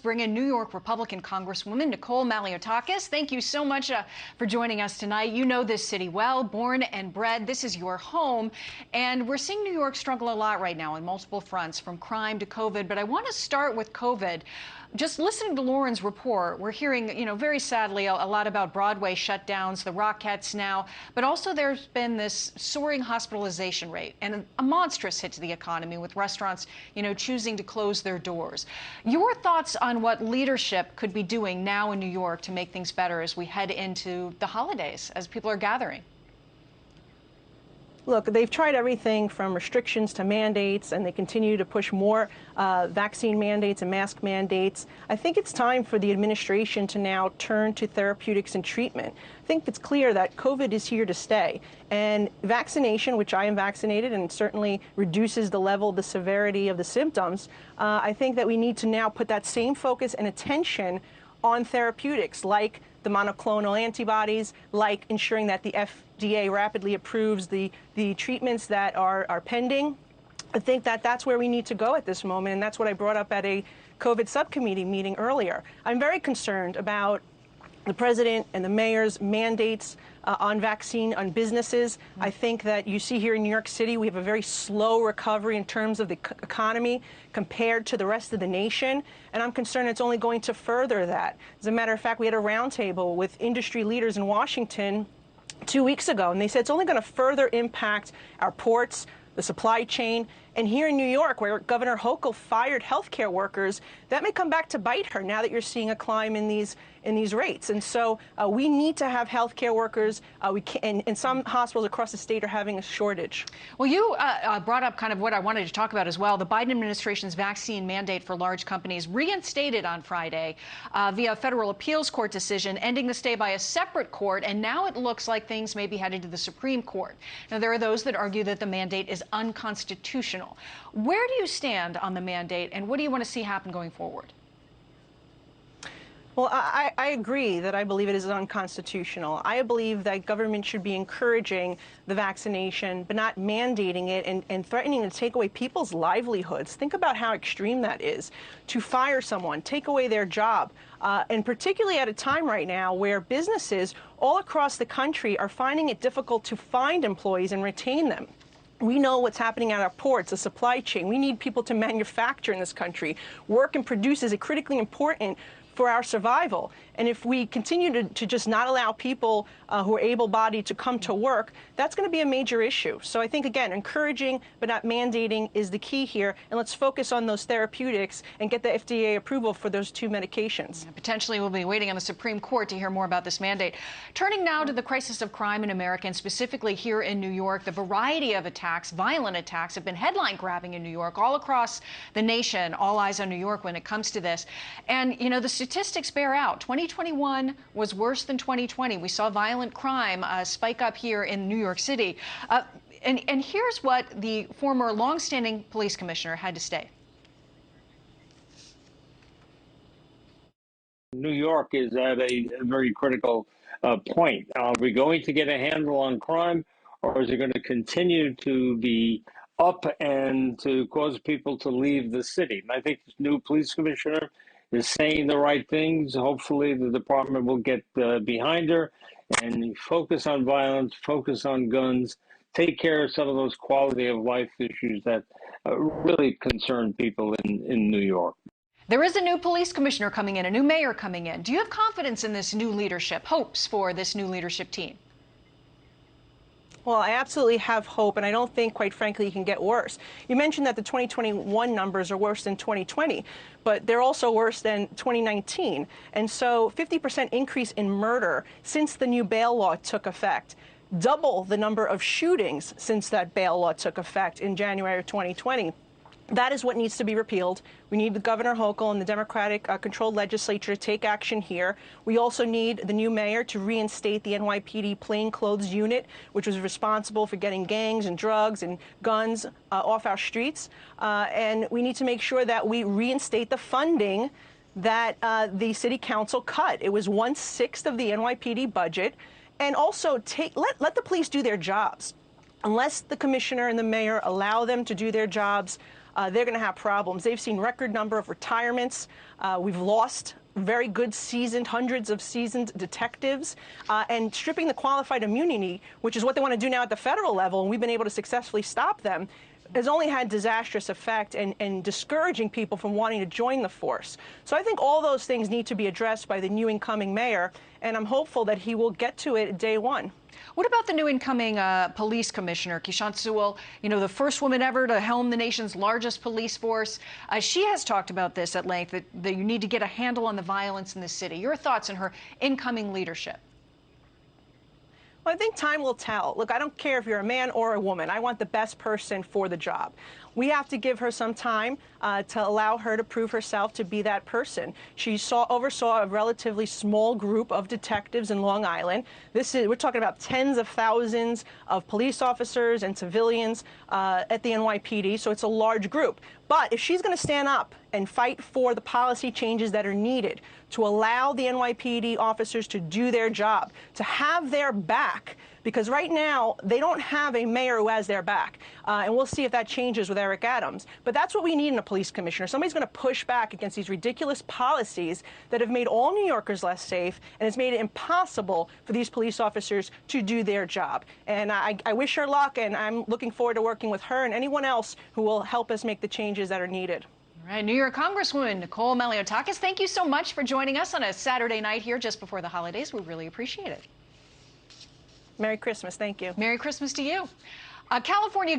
Bring in New York Republican Congresswoman Nicole Malliotakis. Thank you so much for joining us tonight. You know this city well, born and bred. This is your home. And we're seeing New York struggle a lot right now on multiple fronts, from crime to COVID. But I want to start with COVID. Just listening to Lauren's report, we're hearing, very sadly, a lot about Broadway shutdowns, the Rockettes now, but also there's been this soaring hospitalization rate and a monstrous hit to the economy with restaurants, choosing to close their doors. Your thoughts on what leadership could be doing now in New York to make things better as we head into the holidays, as people are gathering? Look, they've tried everything from restrictions to mandates, and they continue to push more vaccine mandates and mask mandates. I think it's time for the administration to now turn to therapeutics and treatment. I think it's clear that COVID is here to stay. And vaccination, which I am vaccinated, and certainly reduces the level, the severity of the symptoms, I think that we need to now put that same focus and attention on therapeutics, like the monoclonal antibodies, like ensuring that the FDA rapidly approves the treatments that are pending. I think that that's where we need to go at this moment, and that's what I brought up at a COVID subcommittee meeting earlier. I'm very concerned about the president and the mayor's mandates on vaccine on businesses. I think that you see here in New York City, we have a very slow recovery in terms of the economy compared to the rest of the nation. And I'm concerned it's only going to further that. As a matter of fact, we had a roundtable with industry leaders in Washington 2 weeks ago, and they said it's only going to further impact our ports, the supply chain. And here in New York, where Governor Hochul fired healthcare workers, that may come back to bite her now that you're seeing a climb in these rates. And so we need to have healthcare workers. And some hospitals across the state are having a shortage. Well, you brought up kind of what I wanted to talk about as well. The Biden administration's vaccine mandate for large companies reinstated on Friday via a federal appeals court decision, ending the stay by a separate court. And now it looks like things may be headed to the Supreme Court. Now, there are those that argue that the mandate is unconstitutional. Where do you stand on the mandate, and what do you want to see happen going forward? Well, I agree that I believe it is unconstitutional. I believe that government should be encouraging the vaccination, but not mandating it and threatening to take away people's livelihoods. Think about how extreme that is, to fire someone, take away their job, and particularly at a time right now where businesses all across the country are finding it difficult to find employees and retain them. We know what's happening at our ports, the supply chain. We need people to manufacture in this country. Work and produce is critically important for our survival. And if we continue to just not allow people who are able-bodied to come to work, that's going to be a major issue. So I think, again, encouraging but not mandating is the key here. And let's focus on those therapeutics and get the FDA approval for those two medications. Yeah, potentially we'll be waiting on the Supreme Court to hear more about this mandate. Turning now to the crisis of crime in America, and specifically here in New York, the variety of attacks, violent attacks, have been headline-grabbing in New York, all across the nation. All eyes on New York when it comes to this. And, the statistics bear out. 2021 was worse than 2020. We saw violent crime spike up here in New York City. And here's what the former longstanding police commissioner had to say. New York is at a very critical point. Are we going to get a handle on crime, or is it going to continue to be up and to cause people to leave the city? And I think this new police commissioner is saying the right things. Hopefully the department will get behind her and focus on violence, focus on guns, take care of some of those quality of life issues that really concern people in New York. There is a new police commissioner coming in, a new mayor coming in. Do you have confidence in this new leadership, hopes for this new leadership team? Well, I absolutely have hope, and I don't think, quite frankly, it can get worse. You mentioned that the 2021 numbers are worse than 2020, but they're also worse than 2019. And so 50% increase in murder since the new bail law took effect. Double the number of shootings since that bail law took effect in January of 2020. That is what needs to be repealed. We need the Governor Hochul and the Democratic-controlled legislature to take action here. We also need the new mayor to reinstate the NYPD plainclothes unit, which was responsible for getting gangs and drugs and guns off our streets. And we need to make sure that we reinstate the funding that the city council cut. It was 1/6 of the NYPD budget. And also let the police do their jobs. Unless the commissioner and the mayor allow them to do their jobs, they're going to have problems. They've seen record number of retirements. We've lost very good seasoned, hundreds of seasoned detectives, and stripping the qualified immunity, which is what they want to do now at the federal level, and we've been able to successfully stop them, has only had disastrous effect and discouraging people from wanting to join the force. So I think all those things need to be addressed by the new incoming mayor, and I'm hopeful that he will get to it day one. What about the new incoming police commissioner, Keechant Sewell, the first woman ever to helm the nation's largest police force? She has talked about this at length, that you need to get a handle on the violence in the city. Your thoughts on her incoming leadership? Well, I think time will tell. Look, I don't care if you're a man or a woman. I want the best person for the job. We have to give her some time to allow her to prove herself to be that person. She oversaw a relatively small group of detectives in Long Island. We're talking about tens of thousands of police officers and civilians at the NYPD, so it's a large group. But if she's going to stand up and fight for the policy changes that are needed to allow the NYPD officers to do their job, to have their back, because right now they don't have a mayor who has their back. And we'll see if that changes with Eric Adams. But that's what we need in a police commissioner. Somebody's going to push back against these ridiculous policies that have made all New Yorkers less safe, and it's made it impossible for these police officers to do their job. And I wish her luck, and I'm looking forward to working with her and anyone else who will help us make the changes that are needed. All right, New York Congresswoman Nicole Malliotakis, thank you so much for joining us on a Saturday night here just before the holidays. We really appreciate it. Merry Christmas. Thank you. Merry Christmas to you. California